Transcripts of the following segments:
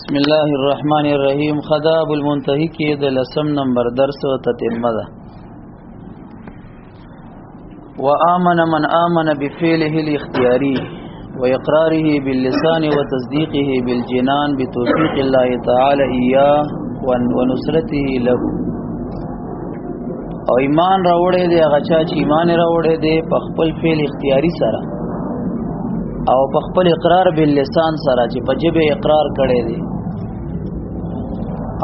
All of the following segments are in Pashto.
بسم الله الرحمن الرحیم. خداب المنتهی کې د لسم نمبر درس او تتمه ده. وآمن من آمن بفعله الاختیاری واقراره باللسان وتصديقه بالجنان بتوفيق الله تعالى اياه ونصرته له. او ایمان راوړې دی هغه چا چې ایمان راوړې دی په خپل فعل اختیاری سره او په خپل اقرار باللسان سره چې په جبه اقرار کړي دي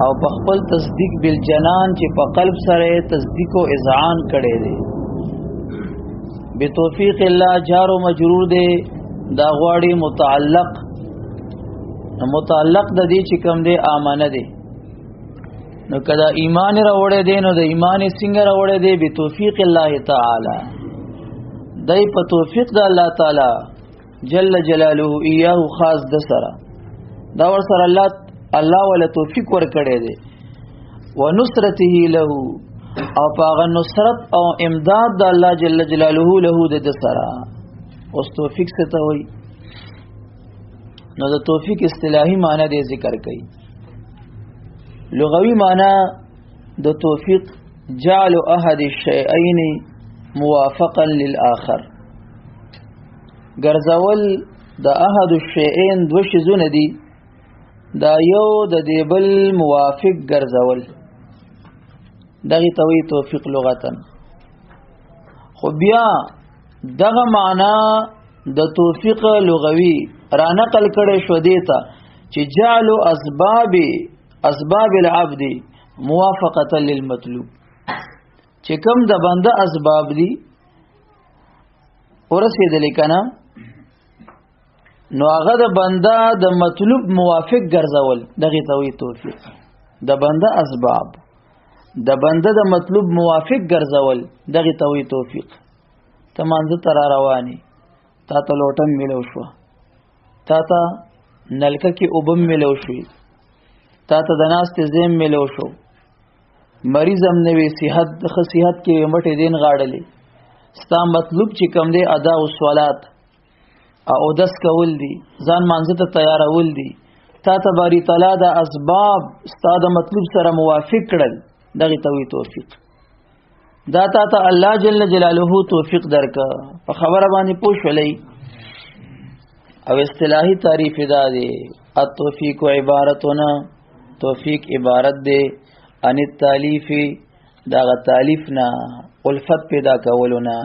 او په خپل تصدیق بالجنان چې په قلب سره تصدیق او اذعان کړي دي. بتوفیق الله جار او مجرور دي دا غواړي متعلق د دې چې کوم دي امانه دي. نو کدا ایمان راوړې دي نو د ایمان څنګه راوړې دي؟ بتوفیق الله تعالی دای په توفیق د الله تعالی جل جلاله ایاه خاص د سره دا ور سره الله ولا توفیق ور کړی دی. ونصرته له او پاغه نصرت او امداد د الله جل جلاله له د سره. اوس توفیق څه ته وایي؟ نو د توفیق اصطلاحي معنی دی ذکر کړي. لغوي معنی د توفیق جعل احد الشيئين موافقا للآخر. ګرځول د احد الشیئین دو شیزونه دي دا یو د دې بل موافق ګرځول دغه توي توفیق لغتن. خو بیا دغه معنا د توفیق لغوي را نقل کړي شو دیتا چې جعل اسباب العبد موافقه للمطلوب. چې کوم د بنده اسباب دي ورسېدل کنه نو هغه د بنده د مطلوب موافق ګرځول دغه توي توفیق. د بنده اسباب د بنده د مطلوب موافق ګرځول دغه توي توفیق. تمانځه تر رواني تا ته لوټم ملو شو، تا ته نلکه کې وبم ملو شو، تا ته د ناس ته زم ملو شو، مریض هم نوې صحت کې مټې دین غاړلې. ستا مطلوب چې کوم دی ادا او صلات او دس کول دي، ځان مانځه ته تیارول دي. تا ته باری تعالی د اسباب ستا د مطلوب سره موافق کړل دغه توي توفیق. دا تا ته الله جل جلاله توفیق درکا. په خبره باندې پوښولې او اصطلاحي تعریف دا دی التوفیق عبارتنا توفیق عبارت دی ان التالیف دا غ تالیفنا الفت پیدا کولنا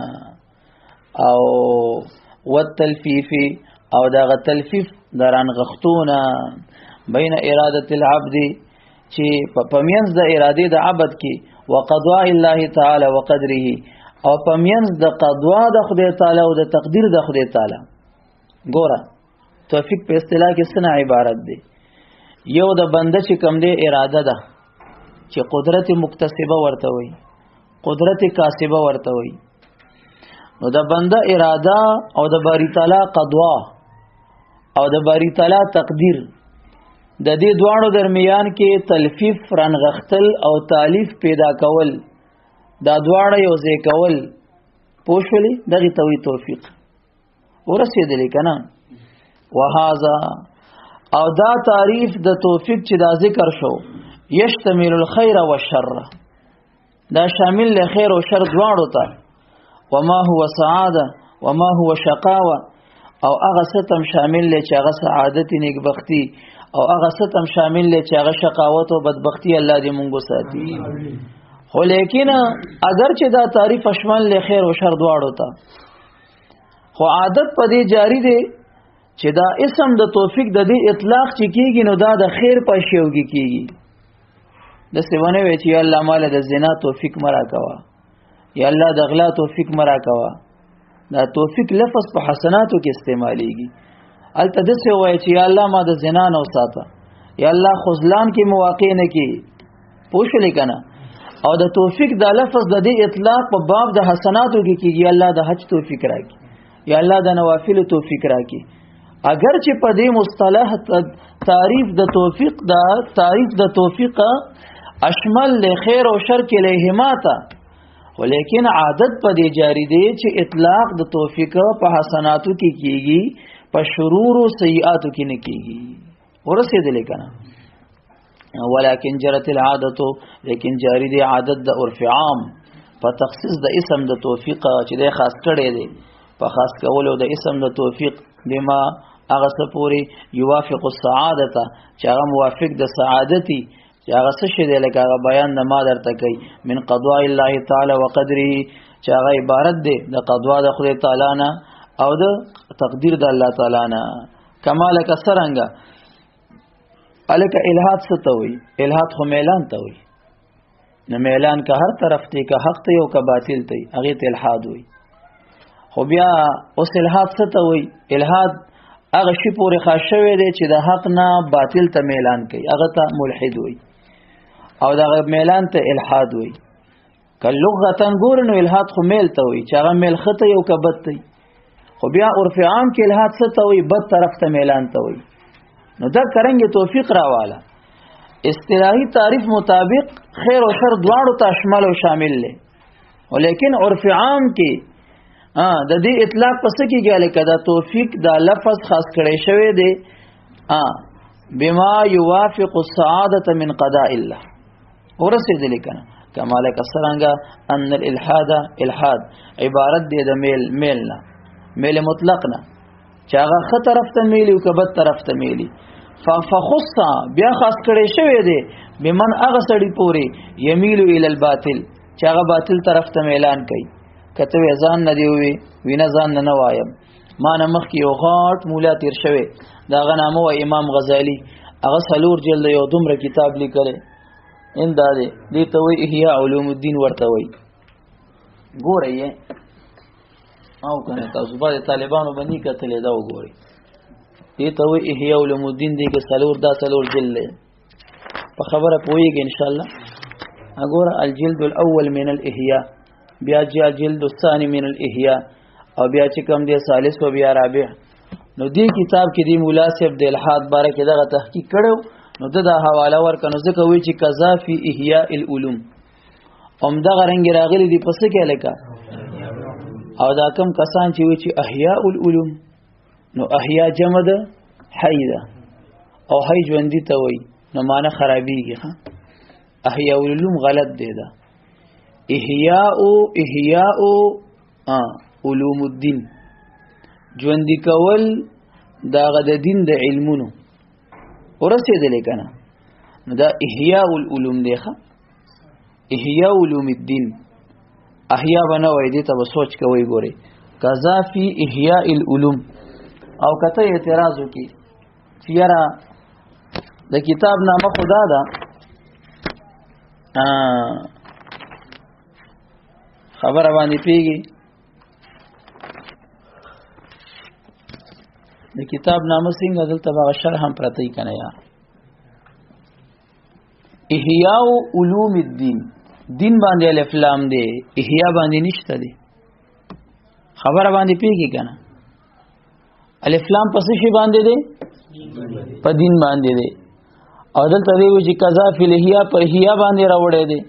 او والتلفیف او داغه تلفیف دران غختونه بین اراده العبد چې پمینز د اراده د عبد کې وقضاء الله تعالی وقدره او پمینز د قضا د خدای تعالی او د تقدیر د خدای تعالی. ګوره توفیق په اصطلاح کې څه عبارت دی؟ یو د بنده چې کوم دی اراده ده چې قدرت مکتسبه ورته وي، قدرت کاسبه ورته وي. نو د بنده اراده او د باری تعالی قضا او د باری تعالی تقدیر د دې دواړو درمیان کې تلفیف رنغختل او تالیف پیدا کول دا دواړه یو ځای کول پوښولې دغه توي توفیق ورسېدلې کنه. وهذا او دا تعریف د توفیق چې دا ذکر شو یشتمل الخير والشر دا شامل له خیر او شر دواړو ته. وما هو سعاده وما هو شقاوه او هغه ستم شامل له چې هغه سعادت نیکبختی او هغه ستم شامل له چې هغه شقاوت او بدبختی. الله دې مونږ ساتي. خو لیکن اگر چې دا تعریف شامل له خیر او شر دواړو ته، خو عادت پدې جاری دی چې دا اسم د توفیق د دې اطلاق چې کیږي نو دا د خیر په شیوږي کیږي. د سیونه وی چې الله مال د زنا توفیق مرا کوا، یا الله د غلا توفیق مرا کوا. دا توفیق لفظ په حسناتو کې استعماليږي. الته د څه وای چې یا الله ما د زنا نه وساته، یا الله خذلان کې مواقع نه کې پوښلې کنه. او د توفیق د لفظ د دې اطلاق په باب د حسناتو کې کیږي. الله د حج توفیق راکړي، یا الله د نوافل توفیق راکړي. اگر چې په دې مصطلح تعریف د توفیق اشمل له خیر او شر کې لهما تا، ولیکن عادت په دې جاری دی چې اطلاق د توفیق په حسناتو کې کیږي، په شرور او سیئاتو کې نه کیږي. ورسېدلې کنه. ولكن جرت العادت، لیکن جاری دی عادت د عرف عام په تخصیص د اسم د توفیق چې د خاص کړي دی په خاص کولو د اسم د توفیق بما هغه څه پوری یوافق السعادت چې هغه موافق د سعادتي چې هغه څه شي دی لکه هغه بیان د ما درته کوي من قضاء الله تعالی وقدره چې هغه عبارت دی د قضا د خدای تعالی نه او د تقدیر د الله تعالی نه. کمال کسرنګا الک الہات ستوي، الہات خو میلان ته وي، نو میلان که هر طرف ته که حق ته او که باطل ته هغه ته الحاد وي. خو بیا اوس الہات ستوي، الہاد هغه شی پورې خاص شوی دی چې د حق نه باطل ته میلان کوي، هغه ته ملحد وي او دغه میلان ته الحاد وي. که لغتن ګور نو الحاد خو میل ته وي چې هغه میل خطه یو که بد ته. خو بیا عرف عام کې الحاد ستوي بد طرف ته میلان ته وي. نو دا کرنګ توفیق راواله اصطلاحي تعریف مطابق خیر او شر دواړو ته شامل او شامل لې، ولیکن عرف عام کې د دې اطلاق پس کېږي لکه دا توفیق دا لفظ خاص کړی شوی دی بما يوافق السعادة من قضاء الله. ورسېدلې کنه کمال کسرانګه ان الالحاد الحاد عبارت دی د میل نه، میل مطلق نه چې هغه خ طرف ته میلی او که بد طرف ته میلی. فخص بیا خاص کړي شوی دی بمن هغه سړی پوری یمیل الی الباطل چې هغه باطل طرف ته اعلان کوي. کته ځان نه دی وی وینا ځان نه وایم. ما نه مخ کې یو غاټ مولا تیر شوی دا غنامه و امام غزالی هغه سلور جلد یو دومره کتاب لیکل ان دا دی ته وی احیاء علوم الدین ورته وی ګورئ او کنه تاسو باندې طالبانو باندې کتلې دا وګورئ دې ته وی احیاء علوم الدین دې کې سلور جلد په خبره پويږي ان شاء الله. وګوره الجلد الاول من الاحیاء، بیا الجلد الثاني من الاحیاء او بیا چې کوم دې ثالث او بیا رابع. نو دې کتاب کې دې مولا صاحب د الحاد باره کې دغه تحقیق کړو نو دا حواله ورکنو ځکه وی چې قضا فی احیاء العلوم دغه رنګ راغلي دي پس کې لکه او دا کم کسان چې وی چې احیاء العلوم نو احیاء جمع ده حی ده او حی ژوندۍ ته وی نو معنی خرابېږي. ها احیاء العلوم غلط دی دا احیاء علوم الدین ژوندۍ کول دا غد دین د علمونو ورسېدلې کنه نو دا احیاء العلوم دی. ښه احیاء علوم الدین احیاء بنوي دي ته سوچ کوي ګوري قضا فی احیاء العلوم او کته اعتراض وکي چې یاره د کتاب نامه خدا دا خبره باندې پیږي د کتاب نامه څنګه دلته به شرح هم پرتی کنه یا احیاء علوم الدین دین باندې الف لام دی احیاء باندې نشته دی خبره باندې پیږي کنه الف لام پس شي باندې دی په دین باندې دی او دلته دی چې قضا فی الاحیاء په احیاء باندې راوړی دی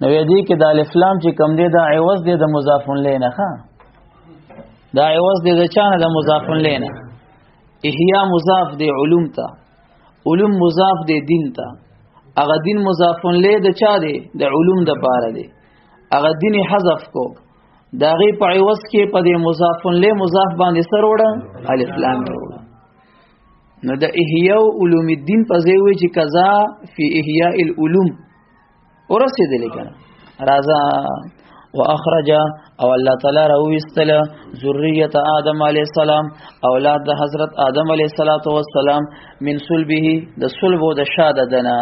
نو دې کې د الف لام چې کم دی دا عوض دی د مضاف الیه نه ښه دا عوض دی د چانه د مضاف الیه نه احیاء مضاف دی علوم ته علوم مضاف دی دین ته اغه دین مضاف الیه د چا دی د علوم د پاره دی اغه دین حذف کو داغه په عوض کې په دې مضاف الیه مضاف باندې سر وړه الف لام وړه نو د احیاء علوم الدین په ځای وی چې قضا فی احیاء العلوم ورسېدل کنه رازا واخرج او الله تعالی راوستله ذریه آدم علیه السلام اولاد د حضرت آدم علیه السلام من صلبه د صلب او د شاده دنا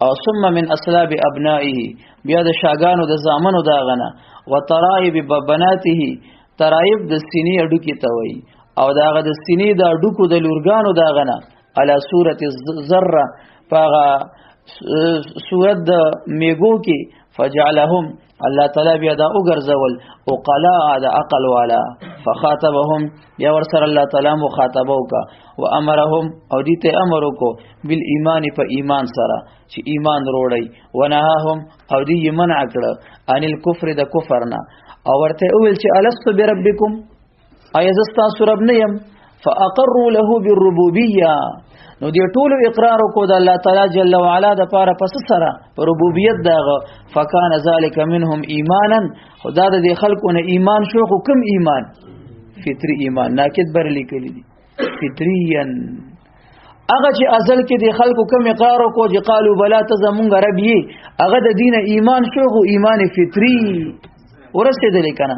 او ثم من اصلاب ابنائه بیا د شاګانو د زامنو دا غنه وترائب بناته ترائب د سینې اډو کې توي او داغه د سینې د اډو د لورګانو دا غنه علی صورت الذره فغه صورت د میګو کې فجعلهم الله تعالی بیا دا وګرځول او قلا د عقل والا فخاطبهم یا ورسره الله تعالی مخاطبه وکا وامرهم او دې ته امر وکړو بالایمان په ایمان سره چې ایمان وروړي ونهاهم او دې منع کړه ان الکفر د کفرنا او ورته ویل چې الست بربکم ایزستا سرب نیم فاقروا له بالربوبیه نو دې ټول اقرار کو د الله تعالی جل وعلا د پاره پس سره پر ربوبیت دغه فکان ذالک منهم ایمانا خدا د خلکو نه ایمان شو خو کم ایمان فطری ایمان ناکد بر لیکلی دي فطریا هغه چې ازل کې د خلکو کم اقرار کو چې قالو بلا تزمون رب یې هغه د دین ایمان شو خو ایمان فطری ورسېدل کنه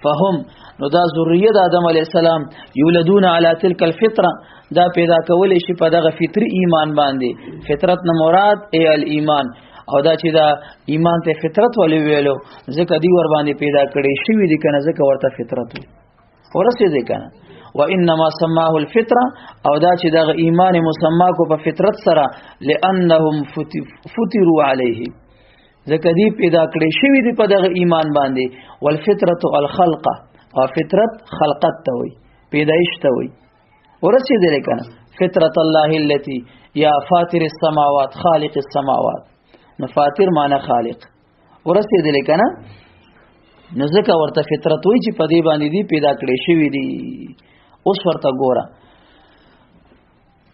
فهم نو دا ذریه د آدم علی السلام یولدون علی تلک الفطره دا پیدا کولې شي په دغه فطری ایمان باندې فطرت نه مراد ای الایمان او دا چې دا ایمان ته فطرت ولې ویلو ځکه دی ور باندې پیدا کړي شوی دي کنه ځکه ورته فطرت ورسې دي کنه وانما سماه الفطره او دا چې دغه ایمان مسما کو په فطرت سره لانهم فطروا علیه ځکه دی پیدا کړي شوی دي په دغه ایمان باندې والفطره الخلق او فطرت خلقت ته وي پیدایش ته وي ورسېدل کنه فطرت الله التي یا فاطر السماوات خالق السماوات نو فاطر معنی خالق ورسېدل کنه نو ځکه ورته فطرت وي چې په دې باندې دی پیدا کړي شوی دي اوس ورته ګوره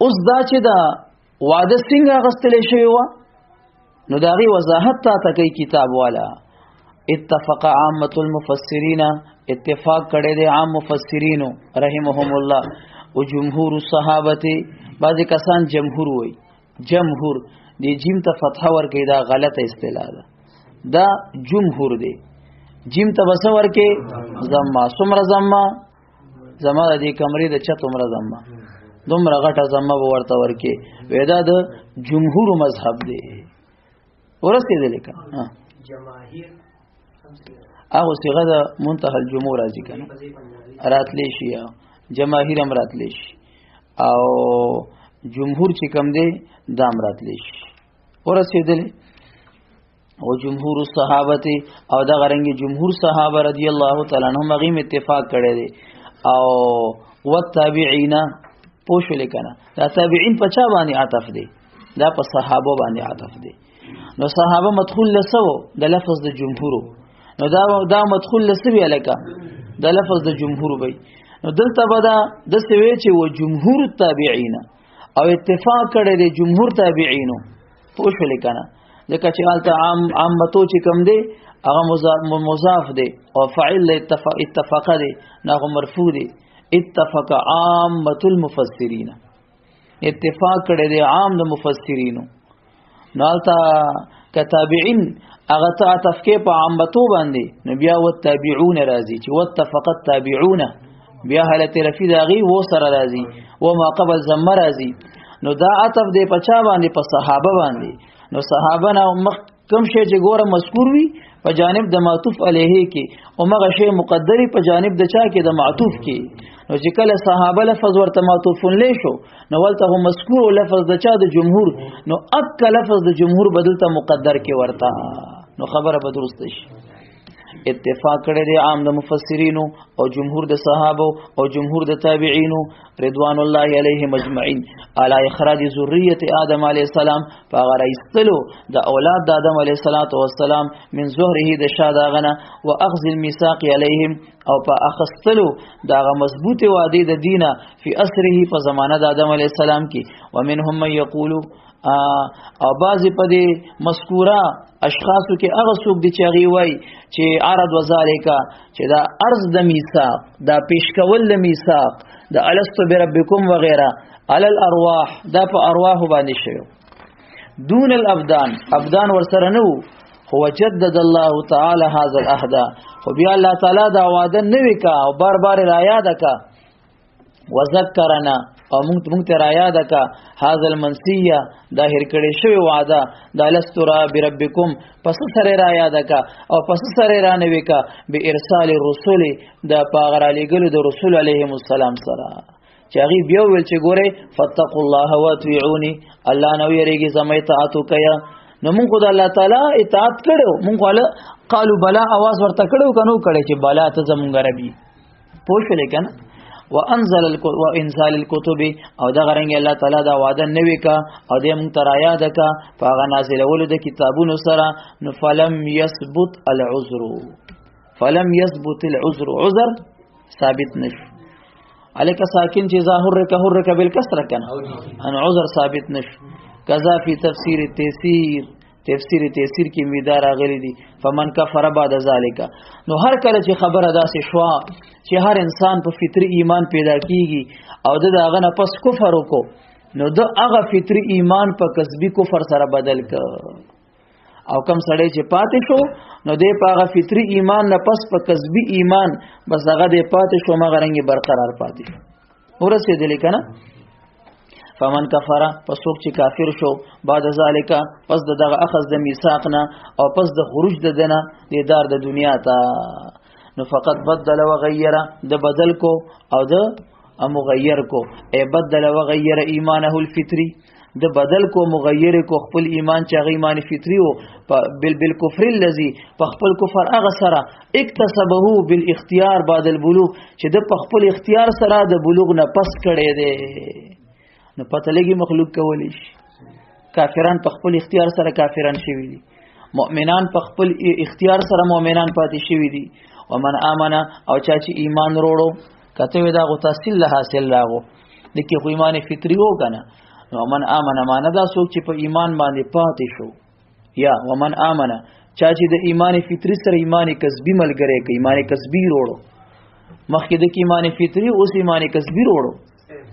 اوس دا چې دا وعده څنګه غستل شوی و نو داغي وضاحت ته کوي کتاب والا اتفق عامه المفسرین اتفاق کړي دي عام مفسرینو رحمهم الله او جمهور الصحابه بعضی کسان جمهور وای جمهور دی جیم ته فتح ورکې دا غلطه اصطلاح ده دا جمهور دی جیم ته بس ورکې زما سمره زما د کمرې د چت عمره زما دومره غټه زما ورته ورکې ودا د جمهور مذهب دی ورسېدل کنه جماهیر هغه صيغه د منتهى الجمهور راځي کنه راتلې شي جماهیر هم راتلې شي او جمهور چې کم دی دام راتلې شي ورسېدل او جمهور الصحابه او دا غرنګي جمهور صحابه رضی الله تعالی عنهم غیم اتفاق کړي دي او والتابعین پوښل کنه دا تابعین په چا باندې عطف دي دا په صحابه باندې عطف دي نو صحابه مدخول لسو د لفظ د جمهور نو دا مدخول لسوی الکا د لفظ د جمهور وي نو دلته بدا د سوي چې و جمهور التابعین او اتفاق کړي دي جمهور تابعینو پوښل کنه ځکه چې حالت عامتو چې کم دی هغه مضاف دی او فاعل اتفاق دی نه مرفوع دی اتفق عامه المفسرین اتفاق کړي دی عام د مفسرینو نالتا کتابعین هغه ته تفکیه په عامتو باندې نبي او تابعون راضی چې واتفق التابعون بیا حالت رفی داغي و سره راضی و ما قبل زم راضی نو دا عطف دی په چا باندې په صحابه باندې نو صحابه نه کم شی چې ګوره مذکور وي په جانب د معطوف علیه کې او مغه شی مقدری په جانب د چا کې د معطوف کې نو چې کله صحابه لفظ ورته معطوف لشو نو ولته مذکور او لفظ د چا د جمهور نو اک لفظ د جمهور بدلته مقدر کې ورته نو خبره به درست شي اتفاق کړي دي عام د مفسرینو او جمهور د صحابه او جمهور د تابعینو رضوان الله علیهم اجمعین علی اخراج ذریه آدم علیه السلام فغریستلو د اولاد د آدم علیه السلام من زهره د شاداغنه واخذ الميثاق علیهم او په اخستلو دغه مضبوطه وعده د دینه فی اسره په زمانه د آدم علیه السلام کې ومنهم من یقول او بعضی په دې مذکوره اشخاصو کې هغه څوک دي چې هغه وای چې عرض وزالیکا چې دا عرض د میثاق دا پیش کول د میثاق د الستو بربکم وغیرہ علی الارواح دا په ارواح باندې شوی دون الابدان ورسره نو هو جدد الله تعالی هذا العهد خو بیا الله تعالی دا وعده نوی کا او بار بار را یاد کا وذکرنا او مونږ ته را یاد کا هاذا المنسیه دا هر کړي شوی وعده د لسترا بربکم پس سره را یاد کا او پس سره را نوي کا به ارسال الرسل دا پاغرا لګلو د رسول علیهم السلام سره چې هغه بیا ویل چې ګوره فتقوا الله واطيعوني الله نو یریږي زمای اطاعت وکیا نو مونږ د الله تعالی اطاعت کړو مونږ قالو بلا आवाज ورته کړو کنو کړي چې بلا ته زمونږ ربي پوښل کنه وانزل الكتب او دا غرنګ الله تعالی دا وعده نوي کا او دې مونږ تر یاد کا فغه نازل ول د کتابونو سره نو فلم يثبت العذر عذر ثابت نشو الک ساکن چې ظاهر حرک بالکسر کنه ان عذر ثابت نش. کذا فی تفسیر تفسیر کې میدار غلی دي فمن کفر بعد ذالک. نو هر کله چې خبره داسې شوا چې هر انسان په فطری ایمان پیدا کیږي او د هغه نه پس کفر وکړو نو د هغه فطری ایمان په کسبی کفر سره بدل ک. او کم سړی چې پاتې شو نو د هغه فطری ایمان نه پس په کسبی ایمان بس هغه د پاتې شو مغه رنګ برقرار پاتې شو. ورسېدل کنه فمن کفر پسوک چې کافر شو بعد ذالک پس دغه اخذ د میثاقنا او پس د خروج د دنه د دار د دنیا ته نو فقط بدل و غیر د بدل کو او د مغیر کو ای بدل و غیر ایمانه الفطری د بدل کو مغیر کو خپل ایمان چې ایمان فطری او بالکفر الذي خپل کفر هغه سره اکتسبه بالاختیار بعد البلوغ چې د خپل اختیار سره د بلوغ نه پس کړي دي. نو پته لګي مخلوق کولی شي. کافران په خپل اختیار سره کافران شوي دي، مؤمنان په خپل اختیار سره مؤمنان پاتې شوي دي. ومن آمنه او چا چې ایمان وروړو کته ودا غو تحصیل له حاصل لاغو دکې خو ایمان فطری وو کنه. نو ومن آمنه معنا دا څوک چې په ایمان باندې پاتې شو، یا ومن آمنه چا چې د ایمان فطری سره ایمان کسبی ملګری کوي، ایمان کسبی وروړو مخکې د ایمان فطری اوس ایمان کسبی وروړو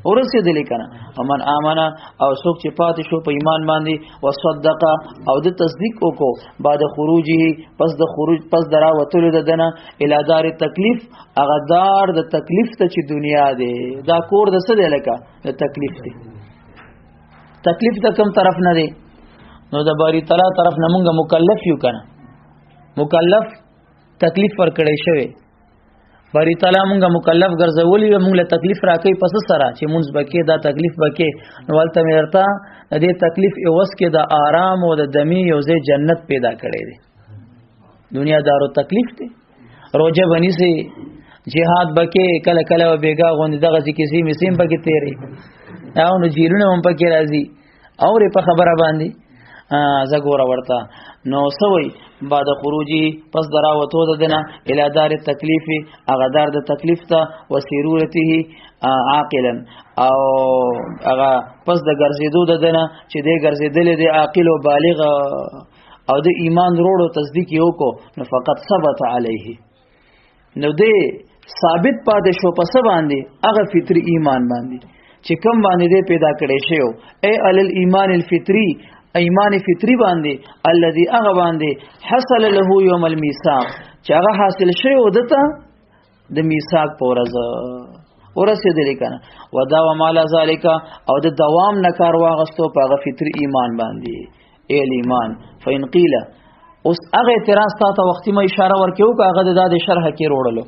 ورسېدل کنه. ومن آمنه او څوک چې پاتې شو په ایمان باندې وصدق او د تصدیق وکړو بعد خروجه پس درا وتلو د دنه الی دار تکلیف هغه دار د تکلیف ته چې دنیا دی دا کور د څه دی لکه د تکلیف دی. تکلیف ته کوم طرف نه دی؟ نو د باری تعالی طرف نه مونږه مکلف یو کنه. مکلف تکلیف ور کړی شوی باری تعالی مونږه مکلف ګرځولې مونږ له تکلیف راکې پس سره چې مونږ بکې دا تکلیف بکې نو ولته مرتا د دې تکلیف اوس کې د آرام او د دمی یو ځای جنت پیدا کړي دي. دنیا دارو تکلیف دی، روزه بنی سي جهاد بکې کله کله بیګا غوند دغه ځکه سي مسیم بکې تیرې او نو جیلونه هم پکې راځي او په خبره باندې زګوره ورته نو سوي بعد خروجي پس دراوتو ددنه الی دار التکلیف اغه دار د تکلیف ته وسیرورته عاقلا او اغه پس د ګرځېدو ددنه چې د ګرځېدل د عاقل او بالغ او د ایمان وروړو تصدیق یو کو نو فقط ثبت علیه نو دې ثابت پاتې شو پس باندې اغه فطری ایمان باندې چې کوم باندې دې پیدا کړي شو ای ال ایمان الفطری ایمان فطری باندې الذي اغه باندې حصل له يوم الميثاق چې هغه حاصل شوی ودته د میثاق پورز ورسېدل کنه ودا ومال ذالک او د دوام نکار واغستو په هغه فطری ایمان باندې ال ایمان فین قیل اوس هغه اعتراض ته وختي ما اشاره ورکیو که هغه د شرح کې وروړلو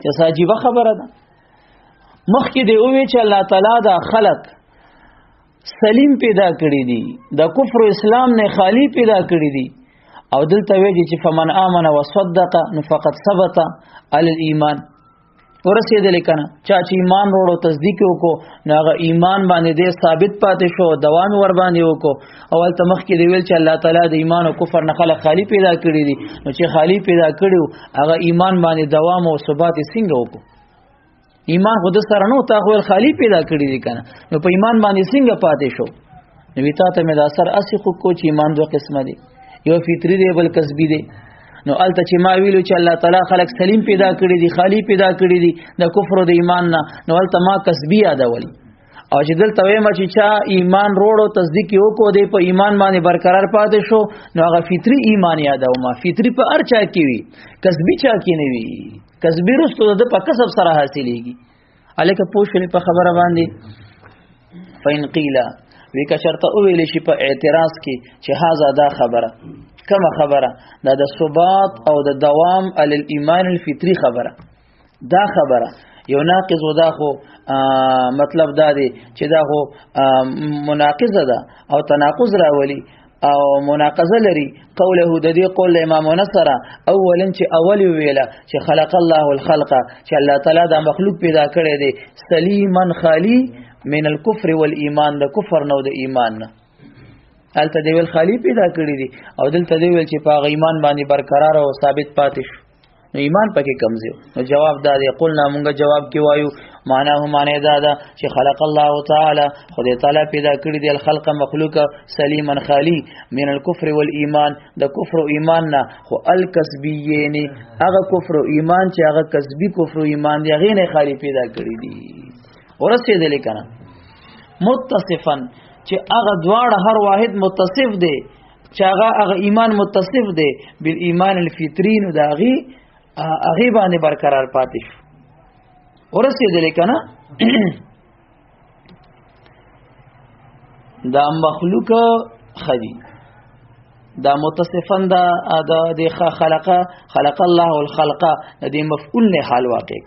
چې ساجيبه خبره ده مخکې دی او چې الله تعالی دا خلق سلیم پیدا کړی دي د کفر او اسلام نه خالی پیدا کړی دي او دلته ویږي چې فمن آمن وصدق نو فقط ثبت علی الايمان ورسېدل کنه چا چې ایمان وروړو تصدیق وکړو نو هغه ایمان باندې دې ثابت پاتې شو دوام ور باندې وکړو اول ته مخکې دی ویل چې الله تعالی د ایمان او کفر نه خلق خالی پیدا کړی دي نو چې خالی پیدا کړو هغه ایمان باندې دوام او ثبات څنګه وکړو ایمان خود سره نو تا خو خالی پیدا کړی دي کنه نو په ایمان باندې څنګه پاتې شو نو ویتا ته مې دا اثر اسی خو کو چې ایمان دوه قسمه دي یو فطری دی بل کسبی دی نو الته چې ما ویلو چې الله تعالی خلق سلیم پیدا کړی دي خالی پیدا کړی دي د کفر او د ایمان نه نو الته ما کسبی یادول او چې دلته وایم چې چا ایمان وروړو تصدیق یو کو دی په ایمان باندې برقرار پاتې شو نو هغه فطری ایمان یادو ما فطری په هر چا کې وي کسبی چا کې نه وي کسبی رستو د په کسب سره حاصلېږي الکه پوښتنه په خبره باندې فین قیل وکا شرط او ویل شي په اعتراض کې چې هاذا دا خبره کما خبره دا د ثبات او د دوام علی الايمان الفطری خبره دا خبره یو ناقض ودا خو مطلب دا دی چې دا خو مناقضه ده او تناقض راولي او مناقضه لري قوله د دې قول امام نصر اولا چې اول ویلا چې خلق الله الخلق چې الله تعالی دا مخلوق پیدا کړی دی سلیما خالی من الكفر والایمان د کفر نو د ایمان نه الته دی ول خالی پیدا کړی دی او دلته دی ول چې په ایمان باندې برقرار او ثابت پاتې شو نو ایمان پکې کمزې نو جواب دا دی قلنا مونږه جواب کې وایو معنا هم معنی دا ده چې خلق الله تعالی خدای تعالی پیدا کړی دی الخلق مخلوق سلیما خالی من الكفر والایمان د کفر او ایمان نه خو الکسبیین هغه کفر او ایمان چې هغه کسبی کفر او ایمان دی هغه نه خالی پیدا کړی دی ورسېدل کنه متصفا چې هغه دواړه هر واحد متصف دی چې هغه ایمان متصف دی بال ایمان الفطری نو دا هغه باندې برقرار پاتې شو ورسېدل کنه دا مخلوق خدي دا متصفن دا د خلق الله والخلق د دې مفعول نه حال واقع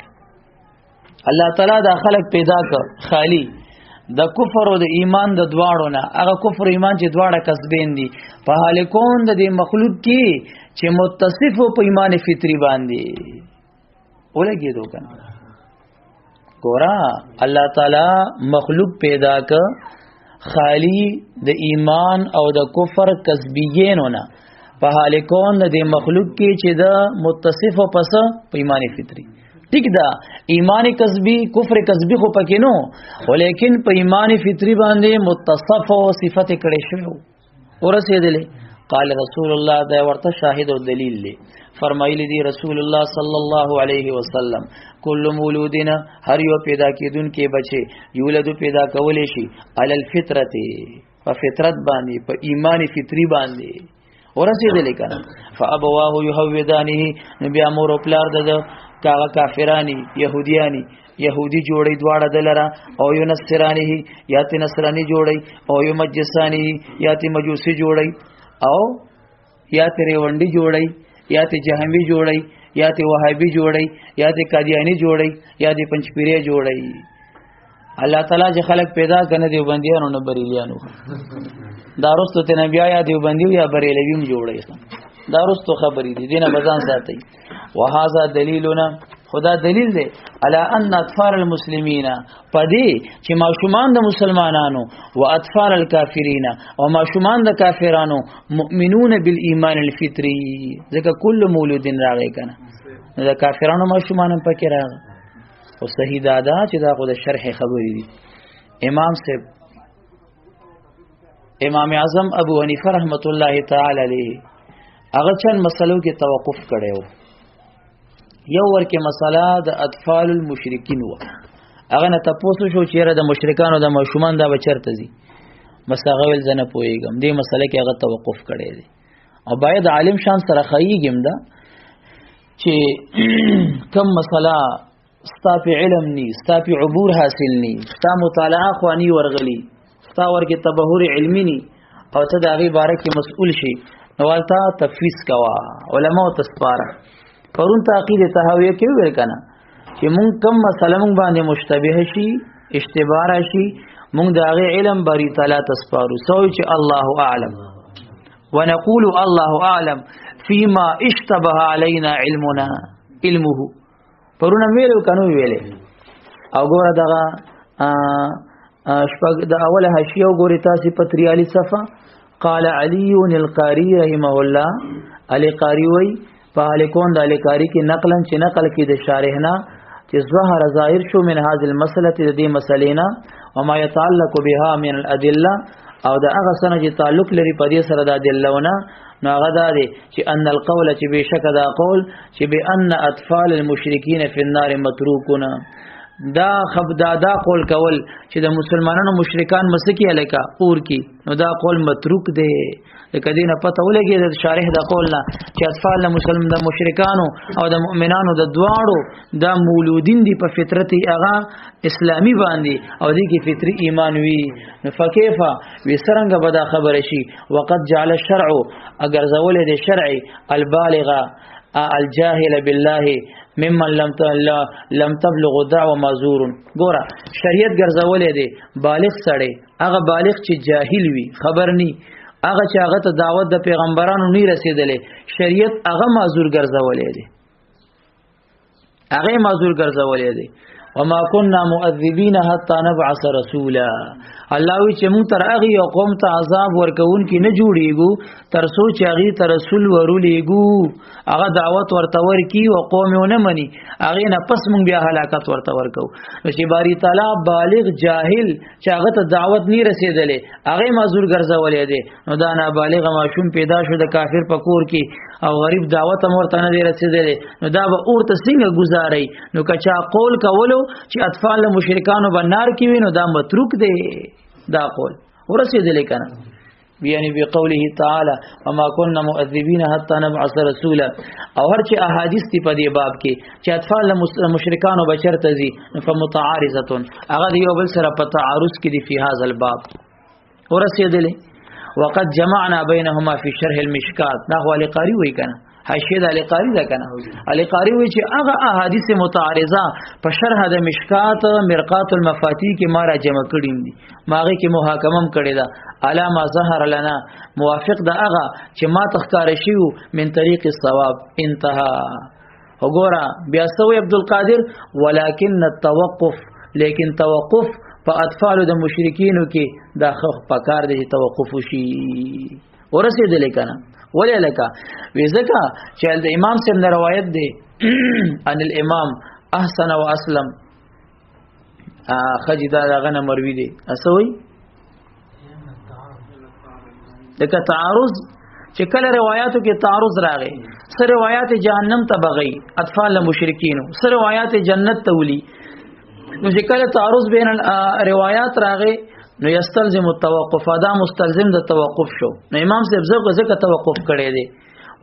الله تعالی دا خلق پیدا کړ خالی د کفر او د ایمان د دواړو نه هغه کفر ایمان چې دواړه کسبین دي په حال کون د دې مخلوق کې چې متصف په ایمان فطری باندې ولګي دوکان ګورا الله تعالی مخلوق پیدا ک خالی د ایمان او د کفر کسبیینونه په حال کون د مخلوق کې چې د متصف او پس په ایمان فطری ٹھیک دا ایمان کسبی کفر کسبی خو پکې نو ولیکن په ایمان فطری باندې متصف او صفت کړي شو ورسېدلې قال رسول الله دا ورته شاهد او دلیل له فرمایلی دی رسول الله صلی الله علیه وسلم کل مولودنا هر یو پیدا کیدون کې بچي یولد پیدا کولې شي علی الفطرت په فطرت باندې په ایمان فطری باندې ورسېدلې کنه فابواه یهودانه نبی امر او پلار د کاغه کافرانی يهوديانی يهودي جوړي دواړه دلره او یو نصرانی یا تی نصرانی جوړي او یو مجسانی یا تی مجوسی جوړي او یا تی ریوندی جوړي یا تی جهمي جوړي یا تی وهابي جوړي یا تی قادیانی جوړي یا تی پنځپیری جوړي الله تعالی چې خلق پیدا کنه دی بنديانو نه بریلیانو داروستو ته نبی یا دی بنديو یا بریلویم جوړي داروستو خبرې دي دینه بزان ساتي وهذا دلیلنا خدا دلیل دی علی ان اطفال المسلمین پدې چې ماشومان د مسلمانانو او اطفال الکافرین او ماشومان د کافرانو مؤمنون بالایمان الفطری ځکه کل مولود راغی کنه د کافرانو ماشومان پکې راغی او صحیح دا چې دا خو د شرح خبرې دي امام اعظم ابو حنیفه رحمت الله تعالی علیه هغه چند مسلو کې توقف کړو یو ورکه مسله د اطفال المشرکین و هغه نه تاسو شو چیرې د مشرکانو د ماشومان دا بچرته دي مساغول زنه پويګم دې مسله کې هغه توقف کړی دی او باید عالم شان سره خایګم دا چې کم مسله ستا په علم ني ستا په عبور حاصل ني ستا مطالعه خواني ورغلي ستا ورکه تبهور علمي ني او ته د هغه باره کې مسؤل شي نوالتا تفویض کوا علماء تسپاره پرون تعقید تهاویه کې ویل کنه چې مونږ کم مسله مونږ باندې مشتبه شي اشتباه راشي مونږ د هغه علم بری تعالی تسپارو سوې چې الله اعلم ونقول الله اعلم فيما اشتبه علينا علمه پرون ویلو کنو ویلې او ګوره دغه شپږ د اوله حاشیه وګورئ تاسو په 43 صفحه قال علي القاري رحمه الله علي قاری وی په الیکون د علی قاری کې نقلن چې نقل کې د شارحنا چې ظاهر ظاهر شو من هذه المساله د دې مسلینا وما يتعلق بها من الادله او د هغه سره چې تعلق لري په دې سره د ادلهونه نو هغه دا دی چې ان القول چې بشک دا قول چې بان اطفال المشرکین فی النار متروکون دا خبدا قول کول چې د مسلمانانو مشرکان مسکی الکا اور کی نو دا قول متروک دی کدینه پته ولګي د شارح د قول نه چې اطفال مسلمان د مشرکانو او د مؤمنانو د دواړو د مولودین دی په فطرت هغه اسلامی باندې او د کی فطری ایمان وی نو فکیفا وسرنګ بدا خبر شي وقد جعل الشرع اگر زول د شرع البالغه الجاهل بالله ممن لم تبلغ دعوه معذور ګوره شریعت ګرځولې دی بالغ سړی هغه بالغ چې جاهل وي خبر ني هغه چې هغه ته دعوت د پیغمبرانو نه رسیدلې شریعت هغه معذور ګرځولې دی هغه معذور ګرځولې دی وما كنا مؤذبين حتى نبعث رسولا. الله وی چې موږ تر هغه یو قوم ته عذاب ورکون کې نه جوړیږو تر څو چې هغه ته رسول ورولېګو هغه دعوت ورته ورکی او قوم یې نه مني هغه نه پس موږ بیا هلاکت ورته ورکو. چې باری تعالی بالغ جاهل چې هغه ته دعوت نه رسیدلې هغه معذور ګرځولې دي نو دا نه بالغ ماشوم پیدا شو د کافر پکور کې او غریب دعوت امرته نه رسیدلې نو دا به اورته څنګه گزاري نو کچا قول کولو چې اطفال مشرکانو بنار کې وینو دا متروک دی دا قول ورسېدلې کنه یعنی بقوله تعالی وما كنا مؤذبين حتى نبعث رسولا او هر چې احادیث دی په دې باب کې چې اطفال مشرکانو بشر تزي فمتعارضه هغه یو بل سره په تعارض کې دی په هاذا الباب ورسېدلې وقد جمعنا بينهما في شرح المشکات دا هو القاری وی کنه حاشیه د القاری دا کنه القاری وی چې هغه احادیث متعارضه په شرح د مشکات مرقات المفاتیح کې ما را جمع کړیم دي ماغه کې محاکمم کړی دا علامه ظهر لنا موافق دا هغه چې ما تخکار شیو من طریق الصواب انتهى وګوره بیا سوی عبد القادر ولكن التوقف لیکن توقف په اطفال د مشرکینو کې دا خو پکار دي چې توقف شي ورسېدل کنه ولې لکه وزکه چې د امام سیم نه روایت دی ان الامام احسن واسلم خجدا غنه مروي دي اسوي دغه تعارض چې کله روایتو کې تعارض راغی سره روایت جهنم ته بغي اطفال مشرکین سره روایت جنت ته ولي نو چې کله تعارض بین روایت راغی نو یستلزم التوقف دا مستلزم د توقف شو نو امام صاحب زکه توقف کړی دی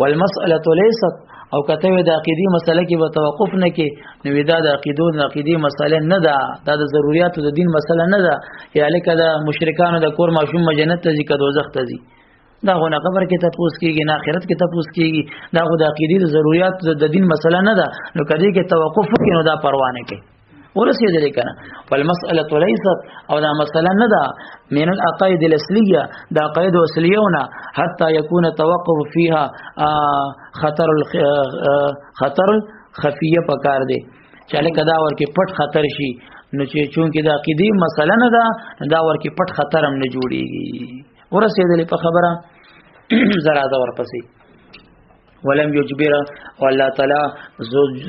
والمساله ليست او کته د عقيدي مسله کې به توقف نه کې نو دا د عقيدي مسله نه ده دا د ضرورت د دین مسله نه ده یا لکه د مشرکانو د کور ماشوم جنت ته ځي که دوزخ ته ځي دا غو نه قبر کې تاسو کېږي نه آخرت کې تاسو کېږي دا غو د عقيدي د ضرورت د دین مسله نه ده نو کدی کې توقف وکړي نو دا پروا نه کوي ورسېدل کنه والمساله ليست او دا مسله نه ده من العقائد الاصليه دا عقائد اصليونه حتى يكون توقف فيها خطر خفيه پکار دي چاله کدا ورکه پټ خطر شي نو چې چونکه دا عقيدي مسله نه ده دا ورکه پټ خطر هم نه جوړيږي ورسېدل په خبره زرا دا ورپسې ولم یجبر والله تعالی